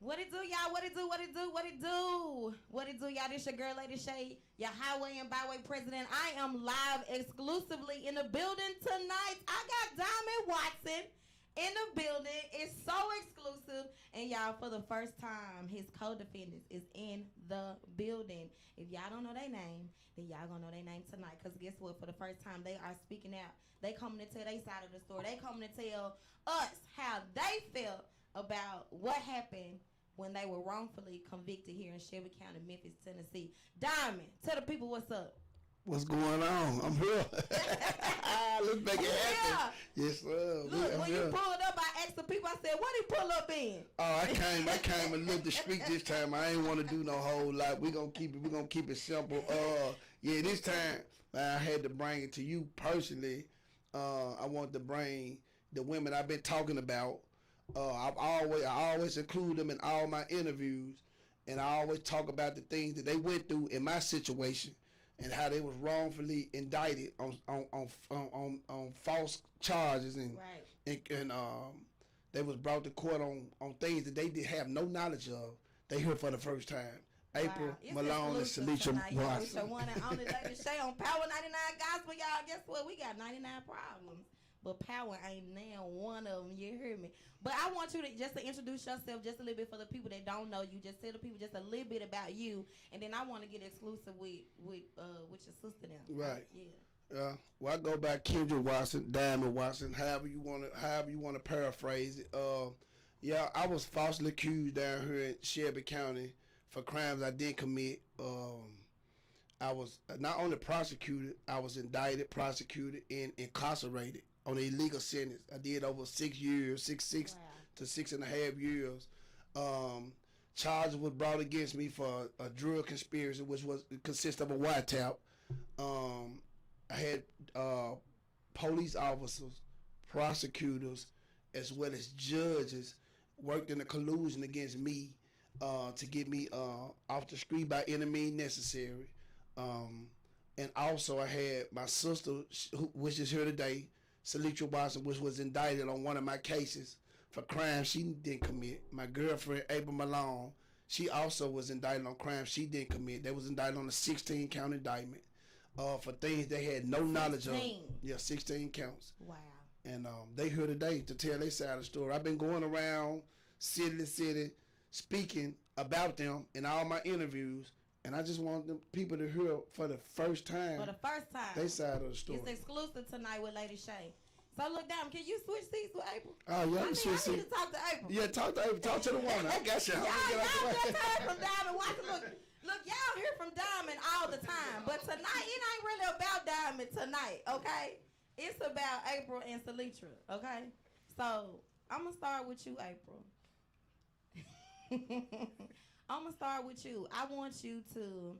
What it do, y'all? What it do? What it do? What it do? What it do, y'all? This your girl, Lady Shay, your highway and byway president. I am live exclusively in the building tonight. I got Diamond Watson in the building. It's so exclusive. And y'all, for the first time, his co-defendants is in the building. If y'all don't know their name, then y'all gonna know their name tonight. Because guess what? For the first time, they are speaking out. They coming to tell their side of the story. They coming to tell us how they felt about what happened when they were wrongfully convicted here in Shelby County, Memphis, Tennessee. Diamond, tell the people what's up. What's going on? I'm here. Let's make it happen. Yes, sir. Look, when you pulled up, I asked the people, I said, what he pull up in? Oh, I came and looked to speak this time. I ain't want to do no whole lot. We're gonna keep it simple. Yeah, this time I had to bring it to you personally. I want to bring the women I've been talking about. I always include them in all my interviews, and I always talk about the things that they went through in my situation and how they was wrongfully indicted on false charges and right. and they was brought to court on things that they did have no knowledge of. They heard for the first time. April Malone and Celitria Watson. Your one and only Lady Shay on Power 99 Gospel, y'all. Guess what? We got 99 problems. But Power ain't now one of them. You hear me? But I want you to just to introduce yourself just a little bit for the people that don't know you. Just tell the people just a little bit about you, and then I want to get exclusive with your sister now. Right. Yeah. Well, I go by Kendra Watson, Diamond Watson, however you want to paraphrase it. Yeah, I was falsely accused down here in Shelby County for crimes I didn't commit. I was not only prosecuted, I was indicted, prosecuted, and incarcerated on an illegal sentence. I did over 6 years, wow. to 6.5 years. Charges was brought against me for a drug conspiracy, which consists of a wiretap. I had police officers, prosecutors, as well as judges worked in a collusion against me to get me off the street by any means necessary. And also I had my sister, which is here today, Celitria Watson, which was indicted on one of my cases for crimes she didn't commit. My girlfriend, April Malone, she also was indicted on crimes she didn't commit. They was indicted on a 16-count indictment for things they had no knowledge of. Yeah, 16 counts. Wow. And they here today to tell their side of the story. I've been going around city to city speaking about them in all my interviews. And I just want the people to hear for the first time. For the first time. They side of the story. It's exclusive tonight with Lady Shay. So look down. Can you switch seats with April? Oh yeah, I need to talk to April. Yeah, talk to April. Talk to the woman. I got you. Y'all just heard from Diamond Watson. Look, y'all hear from Diamond all the time, but tonight it ain't really about Diamond tonight. Okay, it's about April and Celitria. Okay, so I'm gonna start with you, April. I'm going to start with you. I want you to,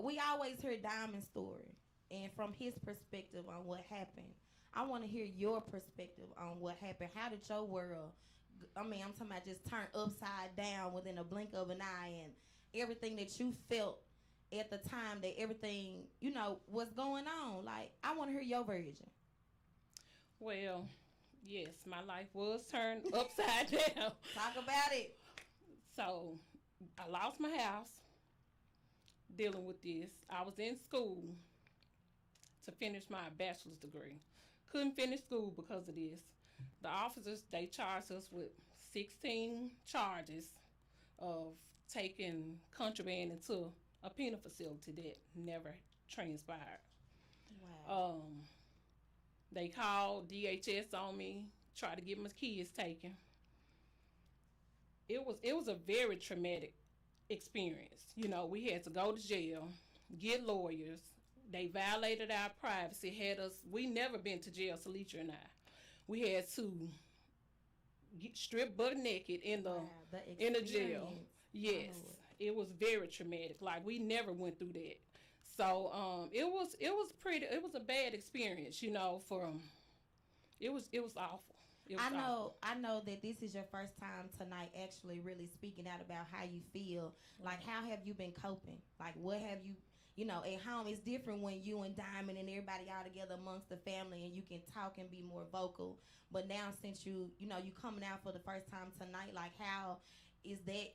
we always hear Diamond's story and from his perspective on what happened. I want to hear your perspective on what happened. How did your world, I'm talking about just turn upside down within a blink of an eye, and everything that you felt at the time that everything, was going on. Like, I want to hear your version. Well, yes, my life was turned upside down. Talk about it. So, I lost my house dealing with this. I was in school to finish my bachelor's degree. Couldn't finish school because of this. The officers, they charged us with 16 charges of taking contraband into a penal facility that never transpired. Wow. They called DHS on me, tried to get my kids taken. It was a very traumatic experience. We had to go to jail, get lawyers. They violated our privacy, we never been to jail, Celitria and I. We had to get stripped butt naked in the jail. Yes, it was very traumatic. Like, we never went through that. So it was a bad experience, it was awful. I know that this is your first time tonight actually really speaking out about how you feel. Like, how have you been coping? Like, what have you, at home? It's different when you and Diamond and everybody all together amongst the family and you can talk and be more vocal. But now since you coming out for the first time tonight, like, how is that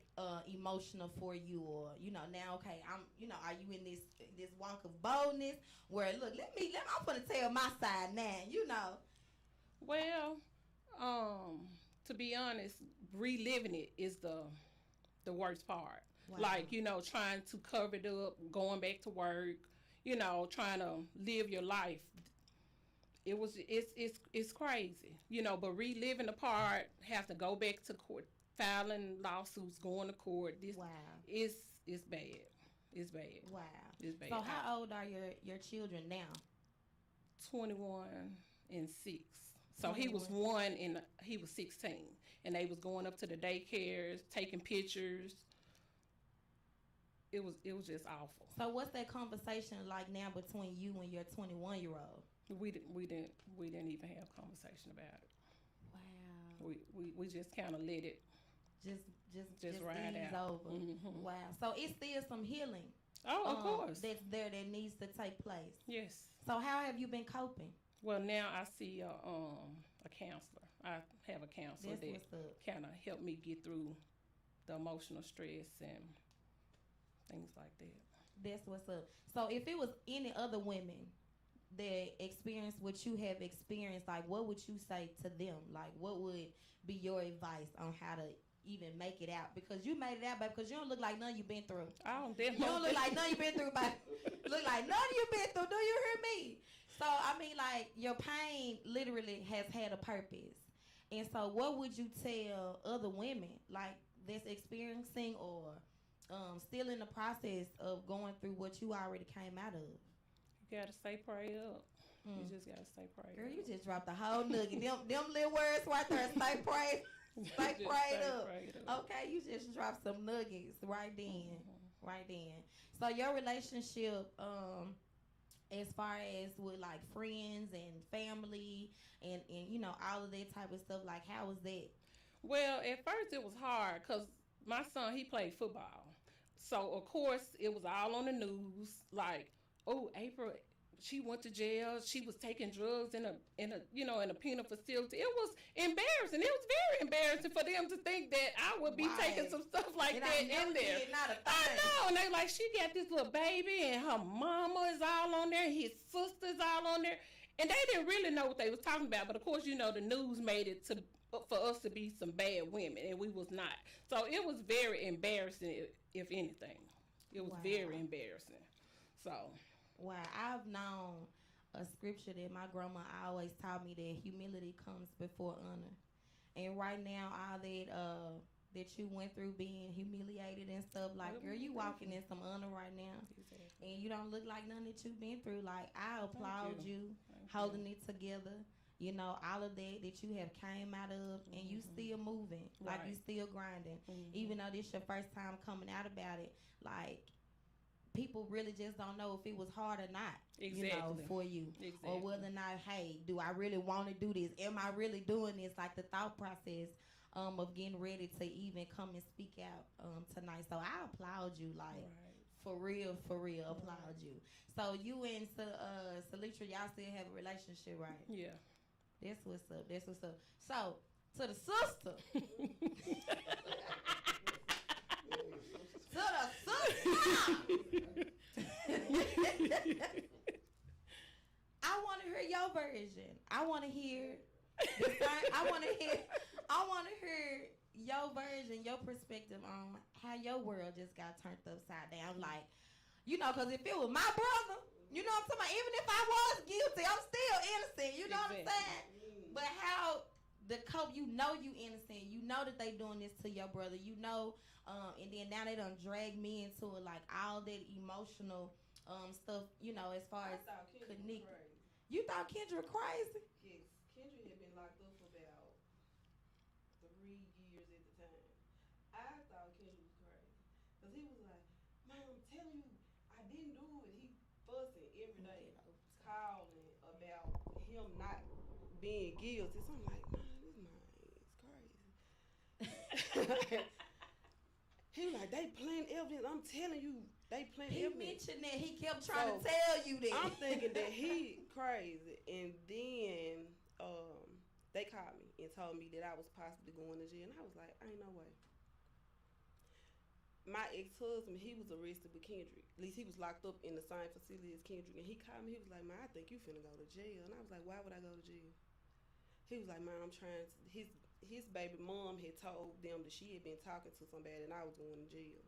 emotional for you, or now okay, are you in this walk of boldness where look, I'm gonna tell my side now. Well, to be honest, reliving it is the worst part. Wow. Like, trying to cover it up, going back to work, trying to live your life. It's crazy, but reliving the part, have to go back to court, filing lawsuits, going to court. This Wow. It's bad. It's bad. Wow. It's bad. So how old are your children now? 21 and 6. So he was 1 and he was 16, and they was going up to the daycares, taking pictures. It was just awful. So what's that conversation like now between you and your 21-year-old? We didn't even have a conversation about it. Wow. We just kind of let it just ride ease out. over. Mm-hmm. Wow. So it's still some healing. Oh, of course. That's there that needs to take place. Yes. So how have you been coping? Well, now I see a counselor. I have a counselor that kind of helped me get through the emotional stress and things like that. That's what's up. So if it was any other women that experienced what you have experienced, like what would you say to them? Like what would be your advice on how to even make it out? Because you made it out, baby, because you don't look like none you've been through. You don't look like none you've been through, baby. Look like none you've been through. Do you hear me? So, I mean, like, your pain literally has had a purpose. And so what would you tell other women, like, that's experiencing or still in the process of going through what you already came out of? You got to stay prayed up. You just got to stay prayed up. Girl, you just dropped the whole nugget. them little words right there, stay prayed. Stay prayed up. Okay, you just dropped some nuggets right then. Right then. So your relationship, as far as with like friends and family and all of that type of stuff, like how was that? Well, at first it was hard because my son, he played football. So of course it was all on the news, like, oh, April, she went to jail. She was taking drugs in a penal facility. It was embarrassing. It was very embarrassing for them to think that I would be taking some stuff like that in there. I know, and they like, she got this little baby, and her mama is all on there, his sister's all on there, and they didn't really know what they was talking about. But of course, the news made it for us to be some bad women, and we was not. So it was very embarrassing, if anything. It was very embarrassing. So. Wow, I've known a scripture that my grandma always taught me, that humility comes before honor. And right now, all that you went through, being humiliated and stuff, like, girl, you walking in some honor right now. Exactly. And you don't look like none that you've been through. Like, I applaud you holding it together. All of that you have came out of, and you still moving. Like, you still grinding. Even though this your first time coming out about it, like, people really just don't know if it was hard or not, for you. Exactly. Or whether or not, hey, do I really want to do this? Am I really doing this? Like the thought process of getting ready to even come and speak out tonight. So I applaud you, like, for real, applaud you. So you and Celitria, y'all still have a relationship, right? Yeah. That's what's up. So, to the sister. I want to hear your version. I want to hear your version, your perspective on how your world just got turned upside down. Like, because if it was my brother, you know what I'm talking about? Even if I was guilty, I'm still innocent. You know what I'm saying? But how you innocent. You know that they doing this to your brother. And then now they done drag me into it, like all that emotional stuff, as far as connect. You thought Kendra crazy? Yes, Kendra had been locked up for about 3 years at the time. I thought Kendra was crazy. Because he was like, Mom, I'm telling you, I didn't do it. He fussing every day, calling about him not being guilty. So I'm like, man, this man is crazy. He was like, they playing evidence. I'm telling you, they playing evidence. He mentioned that. He kept trying to tell you that. I'm thinking that he crazy. And then they called me and told me that I was possibly going to jail. And I was like, ain't no way. my ex-husband, he was arrested with Kendrick. At least he was locked up in the same facility as Kendrick. And he called me. He was like, "Man, I think you finna go to jail." And I was like, "Why would I go to jail?" He was like, "Man, I'm trying to." His baby mom had told them that she had been talking to somebody and I was going to jail.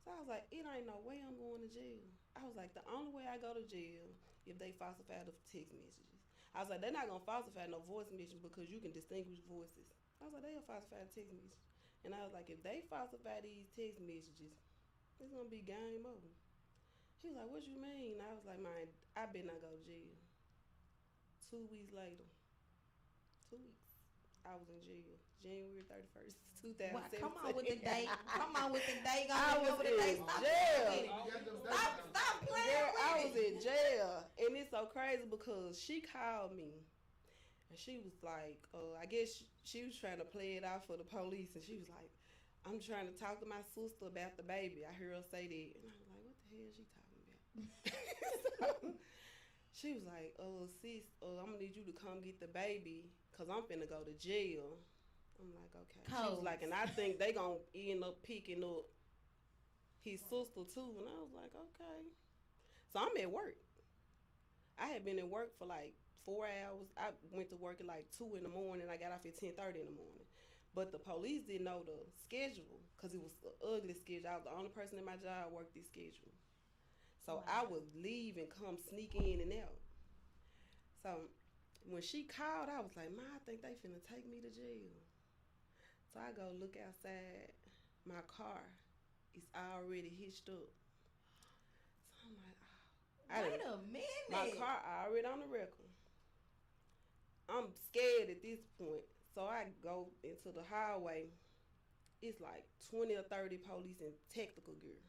So I was like, "It ain't no way I'm going to jail." I was like, "The only way I go to jail if they falsify the text messages." I was like, "They're not gonna falsify no voice message because you can distinguish voices." I was like, "They'll falsify the text message." And I was like, "If they falsify these text messages, it's gonna be game over." He was like, "What you mean?" I was like, "Man, I better not go to jail." 2 weeks later, 2 weeks, I was in jail. January 31st, 2017. Come on with the date. Come on with the date. I was the date. in Stop jail. Stop playing Girl, with I it. was in jail. And it's so crazy because she called me. And she was like, I guess she was trying to play it out for the police. And she was like, "I'm trying to talk to my sister about the baby." I heard her say that. And I was like, "What the hell is she talking about?" So, she was like, "Sis, I'm going to need you to come get the baby because I'm finna go to jail." I'm like, "Okay." She was like, "And I think they going to end up picking up his sister too." And I was like, "Okay." So I'm at work. I had been at work for like 4 hours. I went to work at like 2 in the morning. I got off at 10:30 in the morning. But the police didn't know the schedule because it was an ugly schedule. I was the only person in my job worked this schedule. So I would leave and come sneak in and out. So when she called, I was like, "Man, I think they finna take me to jail." So I go look outside. My car is already hitched up. So I'm like, Wait a minute. my car already on the record. I'm scared at this point. So I go into the highway. It's like 20 or 30 police in technical gear.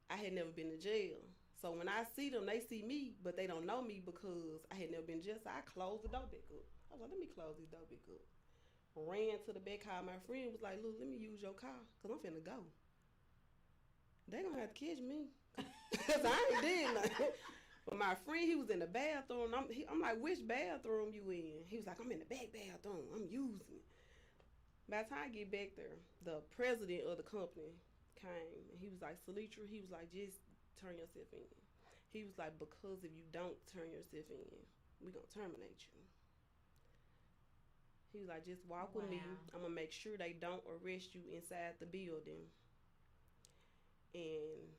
I had never been to jail. So when I see them, they see me, but they don't know me because I had never been to jail. So I closed the door back up. I was like, "Let me close this door back up." Ran to the back car. My friend was like, "Look, let me use your car because I'm finna go. They gonna have to catch me because I ain't did nothing." But my friend, he was in the bathroom. I'm like, "Which bathroom you in?" He was like, "I'm in the back bathroom. I'm using it." By the time I get back there, the president of the company came and he was like, "Celitria," he was like, "Just turn yourself in." He was like, "Because if you don't turn yourself in, we gonna terminate you." He was like, "Just walk with me. I'm gonna make sure they don't arrest you inside the building, and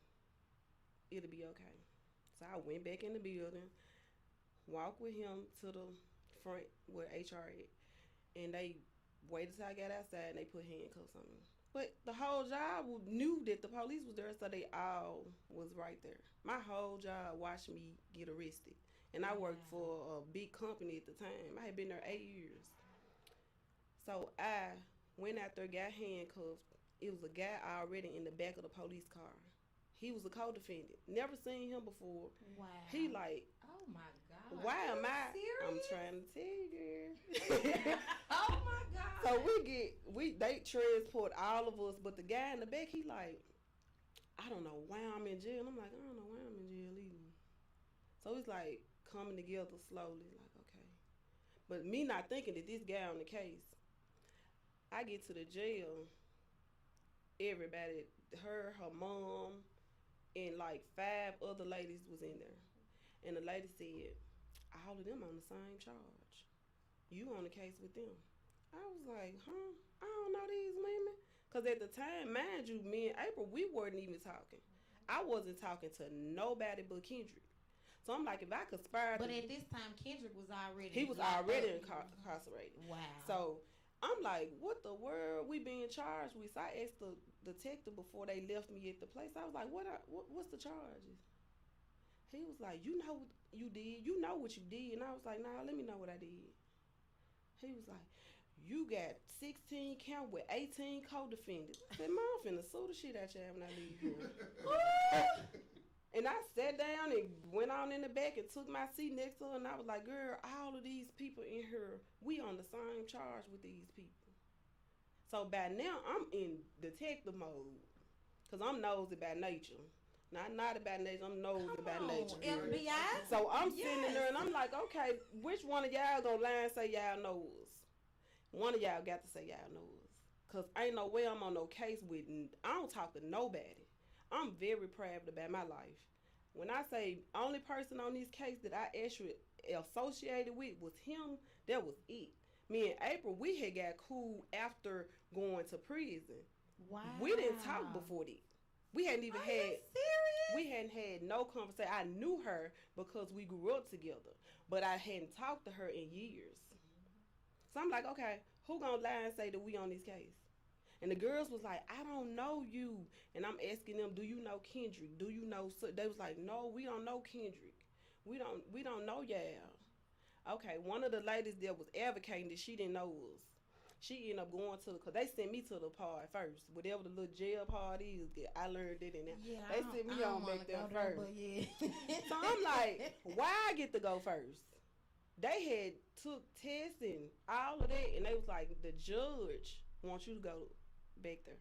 it'll be okay." So I went back in the building, walked with him to the front where HR at, and they waited till I got outside and they put handcuffs on me. But the whole job knew that the police was there, so they all was right there. My whole job watched me get arrested. And I worked for a big company at the time. I had been there 8 years. So I went out there, got handcuffed. It was a guy already in the back of the police car. He was a co-defendant. Never seen him before. Wow. He like, "Oh my God. "Why am I?" Serious? I'm trying to tell you, girl. Oh my God. So they transport all of us, but the guy in the back, he like, "I don't know why I'm in jail." I'm like, "I don't know why I'm in jail either." So it's like coming together slowly, like, okay. But me not thinking that this guy on the case, I get to the jail, everybody, her mom, and like 5 other ladies was in there. And the lady said, "All of them on the same charge. You on the case with them." I was like, "Huh? I don't know these women." Because at the time, mind you, me and April, we weren't even talking. I wasn't talking to nobody but Kendrick. So I'm like, if I conspired But to... at this time, Kendrick was already. He was locked already up. incarcerated. Wow. So I'm like, what the world we being charged with? So I asked the detective before they left me at the place. I was like, what's the charges? He was like, "You know what you did. You know what you did." And I was like, "Nah, let me know what I did." He was like, "You got 16 count with 18 co-defendants." I said, "Mom, I'm finna sue the shit out y'all when I leave here." And I sat down and went on in the back and took my seat next to her, and I was like, "Girl, all of these people in here, we on the same charge with these people." So by now, I'm in detective mode, because I'm nosy by nature. Not naughty by nature, I'm nosy by nature. FBI. So I'm sitting there and I'm like, okay, which one of y'all gonna lie and say y'all know us? One of y'all got to say y'all know us. Cause ain't no way I'm on no case with. I don't talk to nobody. I'm very proud about my life. When I say only person on this case that I actually associated with was him, that was it. Me and April, we had got cool after going to prison. Wow. We didn't talk before that. We hadn't even Are you had. serious? We hadn't had no conversation. I knew her because we grew up together, but I hadn't talked to her in years. So I'm like, okay, who gonna lie and say that we on this case? And the girls was like, I don't know you. And I'm asking them, do you know Kendrick? Do you know? So they was like, no, we don't know Kendrick. We don't know y'all. Okay, one of the ladies that was advocating that she didn't know us. She ended up going to, because they sent me to the part first. Whatever the little jail part is, I learned it in there. Yeah, They sent me on back there first. But yeah. So I'm like, why I get to go first? They had took tests and all of that, and they was like, the judge wants you to go back there.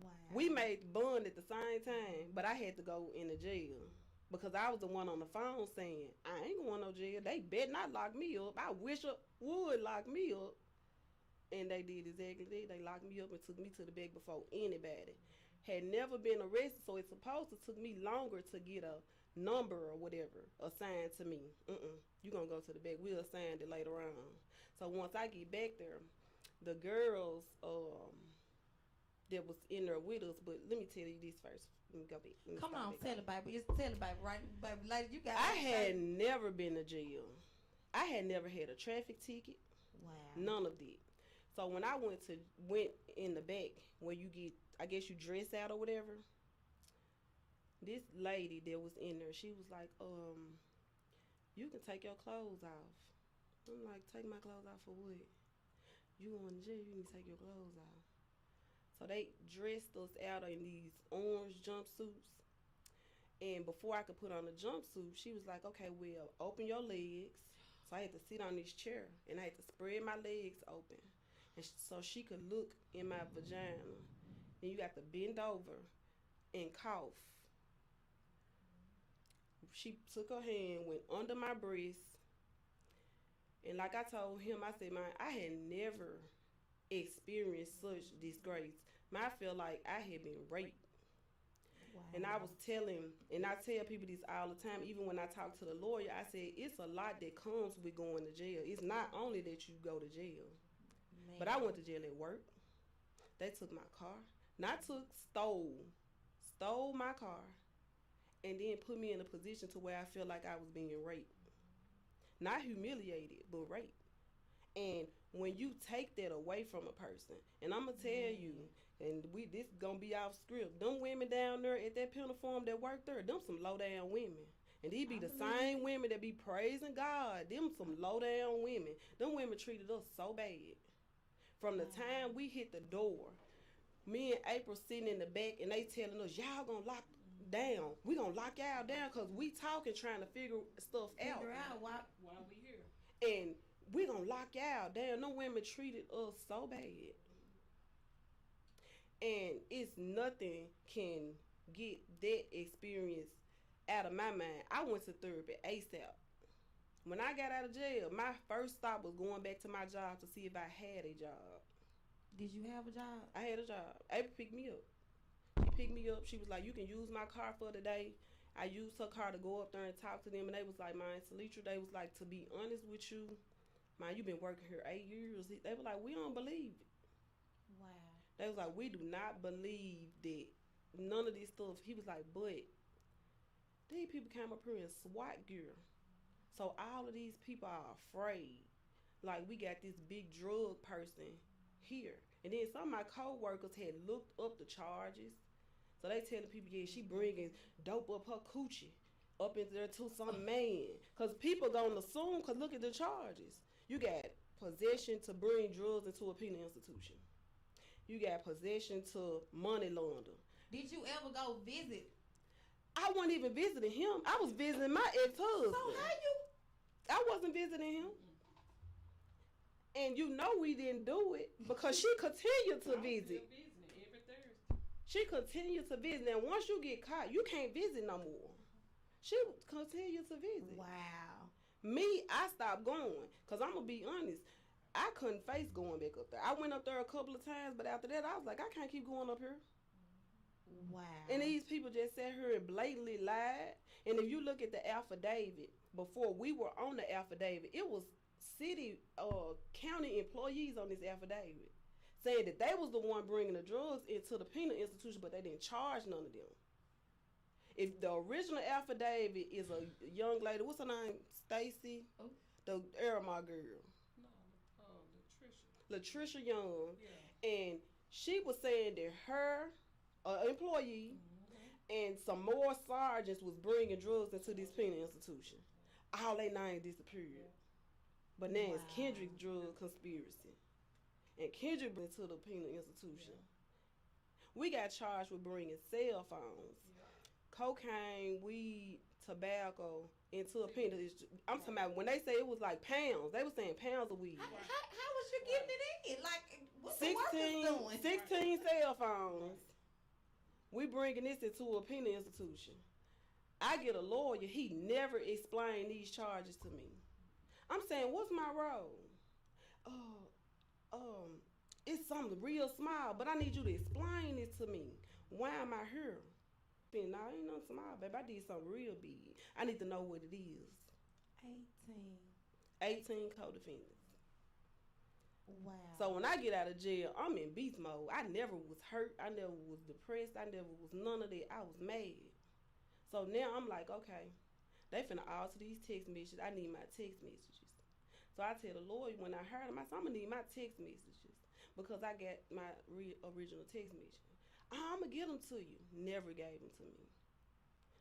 Wow. We made bond at the same time, but I had to go in the jail. Because I was the one on the phone saying, I ain't going no jail. They better not lock me up. I wish it would lock me up. And they did exactly that. They locked me up and took me to the back before anybody. Had never been arrested, so it's supposed to took me longer to get a number or whatever assigned to me. You gonna go to the back. We'll assign it later on. So once I get back there, the girls that was in there with us, but let me tell you this first. Let me go back. Come on, tell it, baby. It's tell it, baby, right? Baby, ladies, you got I had never been to jail. I had never had a traffic ticket. Wow. None of that. So when I went in the back where you get, I guess you dress out or whatever. This lady that was in there, she was like, you can take your clothes off. I'm like, take my clothes off for what? You going to jail, you need to take your clothes off. So they dressed us out in these orange jumpsuits. And before I could put on the jumpsuit, she was like, okay, well, open your legs. So I had to sit on this chair and I had to spread my legs open. And so she could look in my vagina. And you got to bend over and cough. She took her hand, went under my breast. And like I told him, I said, man, I had never experienced such disgrace. I felt like I had been raped. Wow. And I was telling, and I tell people this all the time, even when I talk to the lawyer, I said, it's a lot that comes with going to jail. It's not only that you go to jail. Man. But I went to jail at work. They took my car. Stole my car. And then put me in a position to where I feel like I was being raped. Not humiliated, but raped. And when you take that away from a person, and I'm going to tell you, and this going to be off script, them women down there at that penal farm that work there, them some low down women. And these be the same women that be praising God. Them some low down women. Them women treated us so bad. From the time we hit the door, me and April sitting in the back and they telling us, y'all gonna lock down. We gonna lock y'all down because we talking trying to figure stuff out. Figure out why we here. And we gonna lock y'all down. No women treated us so bad. And it's nothing can get that experience out of my mind. I went to therapy ASAP. When I got out of jail, my first stop was going back to my job to see if I had a job. Did you have a job? I had a job. April picked me up. She picked me up. She was like, you can use my car for the day. I used her car to go up there and talk to them. And they was like, man, Celitria, they was like, to be honest with you, man, you been working here 8 years. They were like, we don't believe it. Wow. They was like, we do not believe that none of this stuff. He was like, but these people came up here in SWAT gear. So all of these people are afraid. Like, we got this big drug person here. And then some of my co-workers had looked up the charges. So they telling people, yeah, she bringing dope up her coochie up in there to some man. Because people gonna assume, because look at the charges. You got possession to bring drugs into a penal institution. You got possession to money launder. Did you ever go visit? I wasn't even visiting him. I was visiting my ex-husband. So how you? I wasn't visiting him. And you know we didn't do it because she continued to visit. Every Thursday. She continued to visit. And once you get caught, you can't visit no more. She continued to visit. Wow. Me, I stopped going. Because I'm going to be honest. I couldn't face going back up there. I went up there a couple of times, but after that, I was like, I can't keep going up here. Wow. And these people just sat here and blatantly lied. And if you look at the affidavit, before we were on the affidavit, it was city, county employees on this affidavit saying that they was the one bringing the drugs into the penal institution, but they didn't charge none of them. If the original affidavit is a young lady, what's her name? Stacy, Oh. the Aramar girl. No, Latricia Young, Yeah. and she was saying that her employee and some more sergeants was bringing drugs into this penal institution. All they names disappeared. But now it's Wow. Kendrick drug conspiracy. And Kendrick went to the penal institution. We got charged with bringing cell phones, cocaine, weed, tobacco into a penal institution. I'm talking about when they say it was like pounds, they were saying pounds of weed. How was you getting it in? Like, what's the workers doing? 16 cell phones. We bringing this into a penal institution. I get a lawyer. He never explained these charges to me. I'm saying, what's my role? It's something real small, but I need you to explain this to me. Why am I here? No, ain't nothing small, baby. I did something real big. I need to know what it is. 18 co-defendants. Wow. So when I get out of jail, I'm in beast mode. I never was hurt. I never was depressed. I never was none of that. I was mad. So now I'm like, okay, they finna alter these text messages. I need my text messages. So I tell the lawyer when I heard him, I said, I'm gonna need my text messages because I got my original text message. I'm gonna get them to you. Never gave them to me.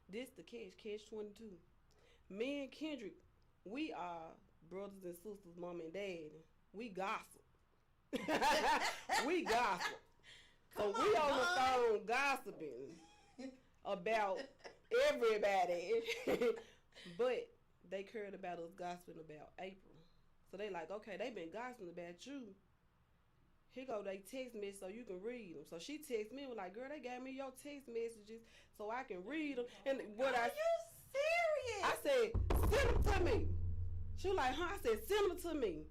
This the catch 22. Me and Kendrick, we are brothers and sisters, mom and dad. We gossip. We gossip. So we on the phone gossiping about everybody. But they cared about us gossiping about April. So they like, okay, they been gossiping about you. Here go they text messages so you can read them. So she texted me and was like, girl, they gave me your text messages so I can read them. And what Are you serious? I said, send them to me. She was like, huh? I said, send them to me.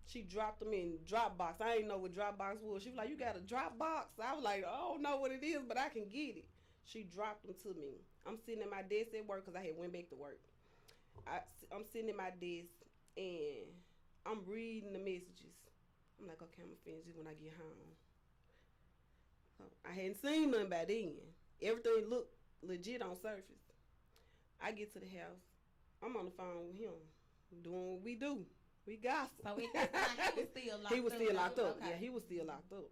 She dropped them in Dropbox. I didn't know what Dropbox was. She was like, you got a Dropbox? I was like, I don't know what it is, but I can get it. She dropped them to me. I'm sitting at my desk at work because I had went back to work. I'm sitting at my desk and I'm reading the messages. I'm like, okay, I'm going to finish it when I get home. So I hadn't seen nothing by then. Everything looked legit on surface. I get to the house. I'm on the phone with him, doing what we do. We gossip. So he was still locked up. He was still locked up. Okay. Yeah, he was still locked up.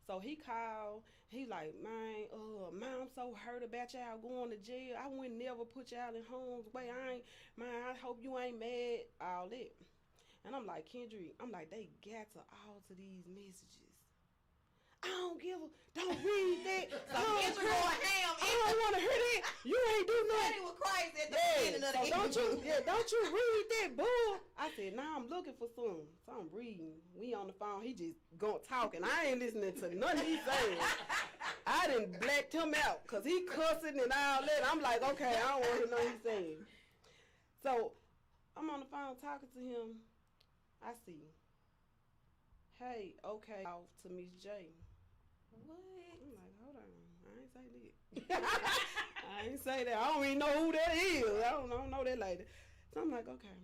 So he called. He like, man, I'm so hurt about y'all going to jail. I wouldn't never put y'all in harm's way. I hope you ain't mad. All that. And I'm like, Kendrick, they got to alter these messages. I don't read that. So Kendrick going ham. I don't want to hear that. You ain't do nothing. He was crazy at the beginning of the So don't you read that, bull? I said, nah, I'm looking for some. So I'm reading. We on the phone. He just going talking. I ain't listening to none he's saying. I done blacked him out because he cussing and all that. I'm like, okay, I don't want to know what he's saying. So I'm on the phone talking to him. I see. Hey, okay, off to Miss J. What? I'm like, hold on. I ain't say that. I ain't say that. I don't even know who that is. I don't know that lady. So I'm like, okay.